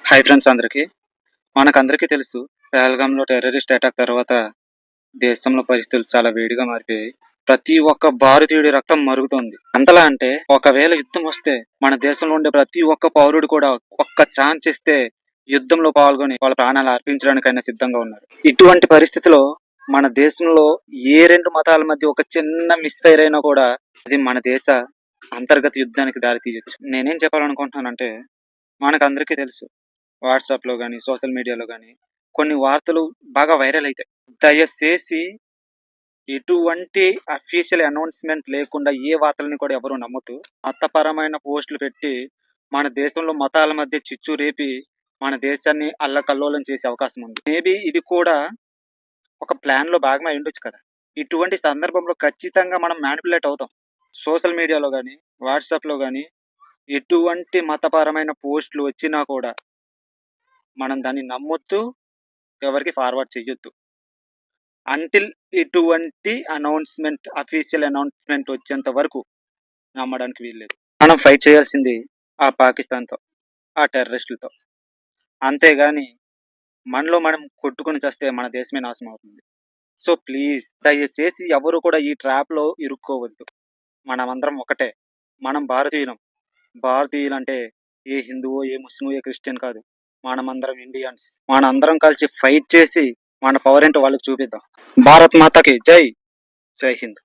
Hi friends అందరికీ. మనకందరికీ తెలుసు పహల్గామ్‌లో టెర్రరిస్ట్ అటాక్ తర్వాత దేశంలో పరిస్థితులు చాలా వేడిగా మారిపోయాయి. ప్రతి ఒక్క భారతీయుడి రక్తం మరుగుతోంది. ఎంతలా అంటే ఒకవేళ యుద్ధం వస్తే మన దేశంలో ఉండే ప్రతి ఒక్క పౌరుడు కూడా ఒక్క ఛాన్స్ ఇస్తే యుద్ధంలో పాల్గొని వాళ్ళ ప్రాణాలు అర్పించడానికైనా సిద్ధంగా ఉన్నారు. ఇటువంటి పరిస్థితిలో మన దేశంలో ఏ 2 మతాల మధ్య ఒక చిన్న మిస్‌ఫైర్ అయినా కూడా అది మన దేశ అంతర్గత యుద్ధానికి దారి తీయొచ్చు. నేనేం చెప్పాలనుకుంటున్నానంటే మనకందరికీ తెలుసు వాట్సాప్‌లో గాని, సోషల్ మీడియాలో గాని కొన్ని వార్తలు బాగా వైరల్ అయితాయి. దయచేసి ఎటువంటి అఫీషియల్ అనౌన్స్‌మెంట్ లేకుండా ఏ వార్తలని కూడా ఎవరు నమ్మొద్దు. మతపరమైన పోస్టులు పెట్టి మన దేశంలో మతాల మధ్య చిచ్చు రేపి మన దేశాన్ని అల్లకల్లోలం చేసే అవకాశం ఉంది. మేబీ ఇది కూడా ఒక ప్లాన్‌లో భాగమే అయ్యుండొచ్చు కదా! ఇటువంటి సందర్భంలో ఖచ్చితంగా మనం మ్యానిప్యులేట్ అవుతాం. సోషల్ మీడియాలో గాని, వాట్సాప్‌లో గాని ఎటువంటి మతపరమైన పోస్టులు వచ్చినా కూడా మనం దాన్ని నమ్మొద్దు. ఎవరికీ ఫార్వర్డ్ చెయ్యొద్దు. అంటిల్ ఇటువంటి అఫీషియల్ అనౌన్స్‌మెంట్ వచ్చేంత వరకు నమ్మడానికి వీల్లేదు. మనం ఫైట్ చేయాల్సింది ఆ పాకిస్తాన్‌తో, ఆ టెర్రరిస్టులతో. అంతేగాని మనలో మనం కొట్టుకొని చస్తే మన దేశమే నాశనం అవుతుంది. సో ప్లీజ్ దయచేసి ఎవరు కూడా ఈ ట్రాప్‌లో ఇరుక్కోవద్దు. మనమందరం ఒకటే. మనం భారతీయులం. భారతీయులంటే ఏ హిందువో, ఏ ముస్లిమో, ఏ క్రిస్టియన్ కాదు. మనమందరం ఇండియన్స్. మనందరం కలిసి ఫైట్ చేసి మన పవర్ ఏంటో వాళ్ళకి చూపిద్దాం. భారత్ మాతాకి జై! జై హింద్.